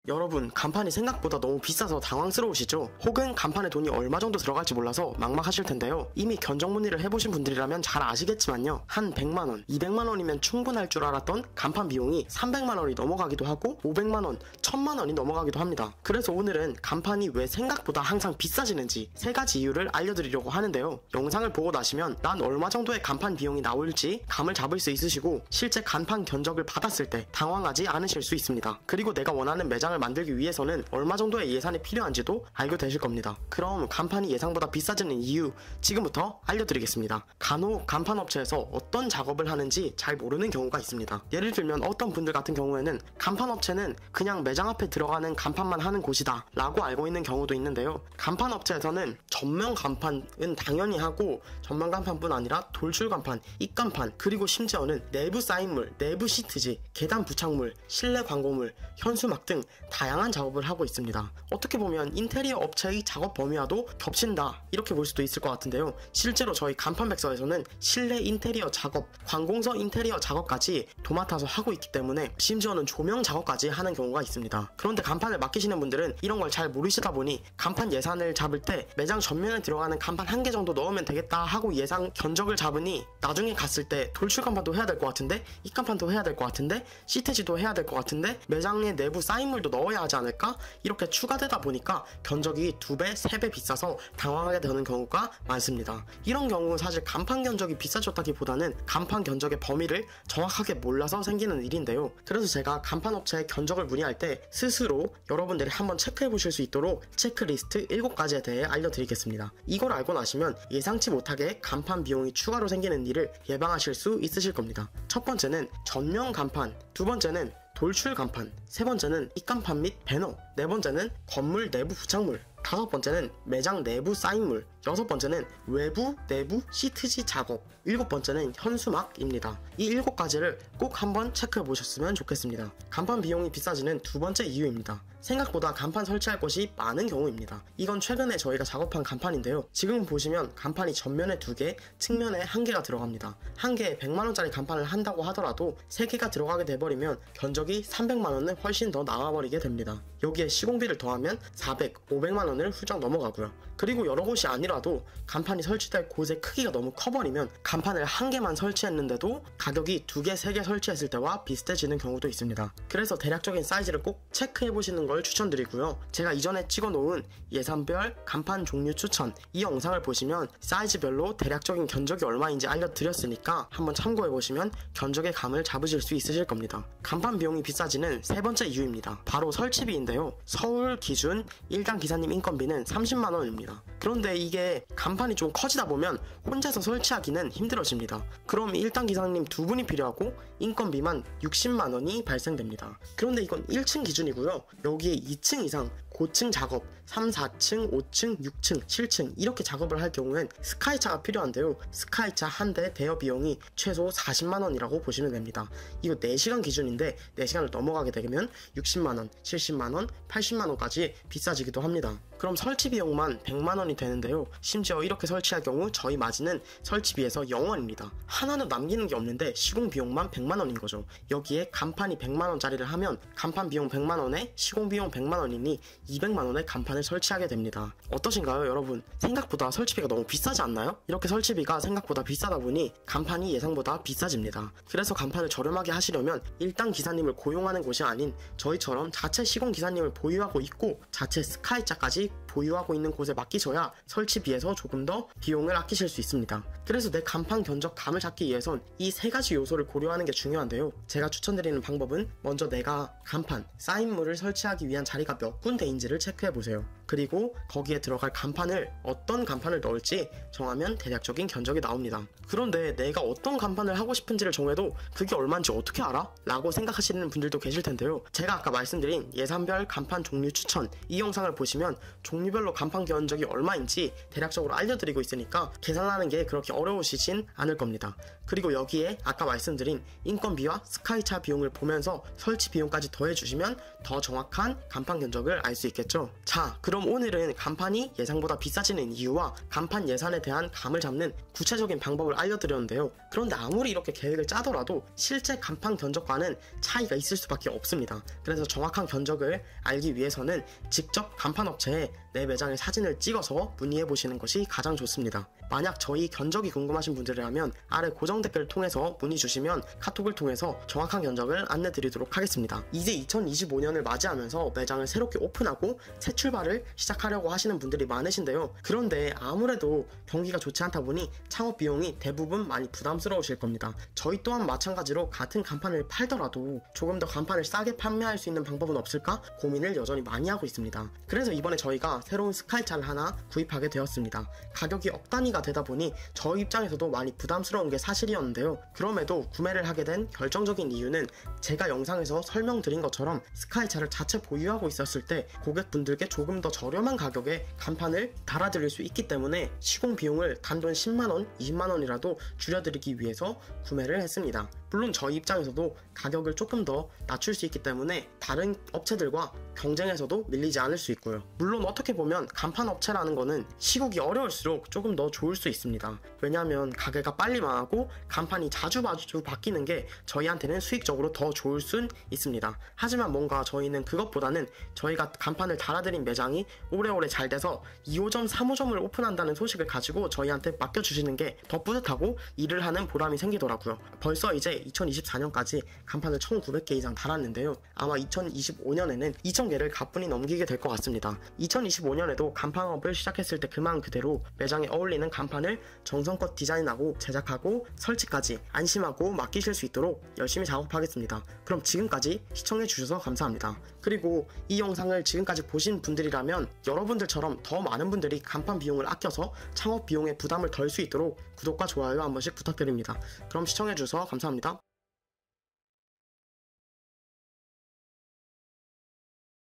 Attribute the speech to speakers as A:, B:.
A: 여러분, 간판이 생각보다 너무 비싸서 당황스러우시죠? 혹은 간판에 돈이 얼마 정도 들어갈지 몰라서 막막하실 텐데요. 이미 견적 문의를 해보신 분들이라면 잘 아시겠지만요. 한 100만원, 200만원이면 충분할 줄 알았던 간판 비용이 300만원이 넘어가기도 하고 500만원, 1000만원이 넘어가기도 합니다. 그래서 오늘은 간판이 왜 생각보다 항상 비싸지는지 3가지 이유를 알려드리려고 하는데요. 영상을 보고 나시면 난 얼마 정도의 간판 비용이 나올지 감을 잡을 수 있으시고 실제 간판 견적을 받았을 때 당황하지 않으실 수 있습니다. 그리고 내가 원하는 매장을 만들기 위해서는 얼마 정도의 예산이 필요한지도 알게 되실 겁니다. 그럼 간판이 예상보다 비싸지는 이유 지금부터 알려드리겠습니다. 간혹 간판 업체에서 어떤 작업을 하는지 잘 모르는 경우가 있습니다. 예를 들면 어떤 분들 같은 경우에는 간판 업체는 그냥 매장 앞에 들어가는 간판만 하는 곳이다 라고 알고 있는 경우도 있는데요. 간판 업체에서는 전면 간판은 당연히 하고 전면 간판뿐 아니라 돌출 간판, 입간판, 그리고 심지어는 내부 사인물, 내부 시트지, 계단 부착물, 실내 광고물, 현수막 등 다양한 작업을 하고 있습니다. 어떻게 보면 인테리어 업체의 작업 범위와도 겹친다 이렇게 볼 수도 있을 것 같은데요. 실제로 저희 간판백서에서는 실내 인테리어 작업, 관공서 인테리어 작업까지 도맡아서 하고 있기 때문에 심지어는 조명 작업까지 하는 경우가 있습니다. 그런데 간판을 맡기시는 분들은 이런 걸 잘 모르시다 보니 간판 예산을 잡을 때 매장 전면에 들어가는 간판 1개 정도 넣으면 되겠다 하고 예상 견적을 잡으니 나중에 갔을 때 돌출 간판도 해야 될 것 같은데, 입간판도 해야 될 것 같은데, 시트지도 해야 될 것 같은데, 매장의 내부 사인물도 넣어야 하지 않을까? 이렇게 추가되다 보니까 견적이 2배, 3배 비싸서 당황하게 되는 경우가 많습니다. 이런 경우는 사실 간판 견적이 비싸졌다기보다는 간판 견적의 범위를 정확하게 몰라서 생기는 일인데요. 그래서 제가 간판 업체에 견적을 문의할 때 스스로 여러분들이 한번 체크해 보실 수 있도록 체크리스트 7가지에 대해 알려드리겠습니다. 이걸 알고 나시면 예상치 못하게 간판 비용이 추가로 생기는 일을 예방하실 수 있으실 겁니다. 첫 번째는 전면 간판, 두 번째는 돌출 간판, 세 번째는 입간판 및 배너, 네 번째는 건물 내부 부착물, 다섯 번째는 매장 내부 사인물, 여섯 번째는 외부, 내부 시트지 작업, 일곱 번째는 현수막입니다. 이 7가지를 꼭 한번 체크해 보셨으면 좋겠습니다. 간판 비용이 비싸지는 두 번째 이유입니다. 생각보다 간판 설치할 곳이 많은 경우입니다. 이건 최근에 저희가 작업한 간판인데요. 지금 보시면 간판이 전면에 2개, 측면에 1개가 들어갑니다. 한 개에 100만원짜리 간판을 한다고 하더라도 3개가 들어가게 돼버리면 견적이 300만원은 훨씬 더 나와버리게 됩니다. 여기에 시공비를 더하면 400, 500만원을 훌쩍 넘어가고요. 그리고 여러 곳이 아니라도 간판이 설치될 곳의 크기가 너무 커버리면 간판을 1개만 설치했는데도 가격이 2개, 3개 설치했을 때와 비슷해지는 경우도 있습니다. 그래서 대략적인 사이즈를 꼭 체크해보시는 걸 추천드리고요. 제가 이전에 찍어놓은 예산별 간판 종류 추천, 이 영상을 보시면 사이즈별로 대략적인 견적이 얼마인지 알려드렸으니까 한번 참고해보시면 견적의 감을 잡으실 수 있으실 겁니다. 간판 비용이 비싸지는 세 번째 이유입니다. 바로 설치비인데요. 서울 기준 1당 기사님 인건비는 30만원입니다. 그런데 이게 간판이 좀 커지다 보면 혼자서 설치하기는 힘들어집니다. 그럼 1당 기사님 2분이 필요하고 인건비만 60만원이 발생됩니다. 그런데 이건 1층 기준이고요. 여기에 2층 이상 고층 작업, 3, 4층, 5층, 6층, 7층 이렇게 작업을 할 경우엔 스카이차가 필요한데요. 스카이차 한 대 대여 비용이 최소 40만원이라고 보시면 됩니다. 이거 4시간 기준인데 4시간을 넘어가게 되면 60만원, 70만원, 80만원까지 비싸지기도 합니다. 그럼 설치 비용만 100만원이 되는데요. 심지어 이렇게 설치할 경우 저희 마진은 설치비에서 0원입니다. 하나도 남기는 게 없는데 시공 비용만 100만원인 거죠. 여기에 간판이 100만원짜리를 하면 간판 비용 100만원에 시공 비용 100만원이니 200만원의 간판을 설치하게 됩니다. 어떠신가요, 여러분? 생각보다 설치비가 너무 비싸지 않나요? 이렇게 설치비가 생각보다 비싸다 보니 간판이 예상보다 비싸집니다. 그래서 간판을 저렴하게 하시려면 1당 기사님을 고용하는 곳이 아닌 저희처럼 자체 시공 기사님을 보유하고 있고 자체 스카이차까지 보유하고 있는 곳에 맡기셔야 설치비에서 조금 더 비용을 아끼실 수 있습니다. 그래서 내 간판 견적 감을 잡기 위해선 이 3가지 요소를 고려하는 게 중요한데요. 제가 추천드리는 방법은 먼저 내가 간판, 사인물을 설치하기 위한 자리가 몇 군데인지를 체크해보세요. 그리고 거기에 들어갈 간판을 어떤 간판을 넣을지 정하면 대략적인 견적이 나옵니다. 그런데 내가 어떤 간판을 하고 싶은지를 정해도 그게 얼마인지 어떻게 알아? 라고 생각하시는 분들도 계실 텐데요. 제가 아까 말씀드린 예산별 간판 종류 추천, 이 영상을 보시면 종류 종류별로 간판 견적이 얼마인지 대략적으로 알려드리고 있으니까 계산하는 게 그렇게 어려우시진 않을 겁니다. 그리고 여기에 아까 말씀드린 인건비와 스카이차 비용을 보면서 설치 비용까지 더해주시면 더 정확한 간판 견적을 알 수 있겠죠. 자, 그럼 오늘은 간판이 예상보다 비싸지는 이유와 간판 예산에 대한 감을 잡는 구체적인 방법을 알려드렸는데요. 그런데 아무리 이렇게 계획을 짜더라도 실제 간판 견적과는 차이가 있을 수밖에 없습니다. 그래서 정확한 견적을 알기 위해서는 직접 간판 업체에 내 매장의 사진을 찍어서 문의해 보시는 것이 가장 좋습니다. 만약 저희 견적이 궁금하신 분들이라면 아래 고정 댓글을 통해서 문의 주시면 카톡을 통해서 정확한 견적을 안내 드리도록 하겠습니다. 이제 2025년을 맞이하면서 매장을 새롭게 오픈하고 새 출발을 시작하려고 하시는 분들이 많으신데요. 그런데 아무래도 경기가 좋지 않다 보니 창업 비용이 대부분 많이 부담스러우실 겁니다. 저희 또한 마찬가지로 같은 간판을 팔더라도 조금 더 간판을 싸게 판매할 수 있는 방법은 없을까 고민을 여전히 많이 하고 있습니다. 그래서 이번에 저희가 새로운 스카이차를 하나 구입하게 되었습니다. 가격이 억 단위가 되다 보니 저희 입장에서도 많이 부담스러운 게 사실이었는데요. 그럼에도 구매를 하게 된 결정적인 이유는 제가 영상에서 설명드린 것처럼 스카이차를 자체 보유하고 있었을 때 고객분들께 조금 더 저렴한 가격에 간판을 달아드릴 수 있기 때문에 시공 비용을 단돈 10만원, 20만원이라도 줄여드리기 위해서 구매를 했습니다. 물론 저희 입장에서도 가격을 조금 더 낮출 수 있기 때문에 다른 업체들과 경쟁에서도 밀리지 않을 수 있고요. 물론 어떻게 보면 간판 업체라는 거는 시국이 어려울수록 조금 더 좋을 수 있습니다. 왜냐하면 가게가 빨리 망하고 간판이 자주 바뀌는 게 저희한테는 수익적으로 더 좋을 순 있습니다. 하지만 뭔가 저희는 그것보다는 저희가 간판을 달아드린 매장이 오래오래 잘 돼서 2호점, 3호점을 오픈한다는 소식을 가지고 저희한테 맡겨주시는 게 더 뿌듯하고 일을 하는 보람이 생기더라고요. 벌써 이제 2024년까지 간판을 1900개 이상 달았는데요. 아마 2025년에는 2000개를 가뿐히 넘기게 될 것 같습니다. 2025년에도 간판업을 시작했을 때 그 마음 그대로 매장에 어울리는 간판을 정성껏 디자인하고 제작하고 설치까지 안심하고 맡기실 수 있도록 열심히 작업하겠습니다. 그럼 지금까지 시청해주셔서 감사합니다. 그리고 이 영상을 지금까지 보신 분들이라면 여러분들처럼 더 많은 분들이 간판 비용을 아껴서 창업 비용의 부담을 덜 수 있도록 구독과 좋아요 한 번씩 부탁드립니다. 그럼 시청해주셔서 감사합니다.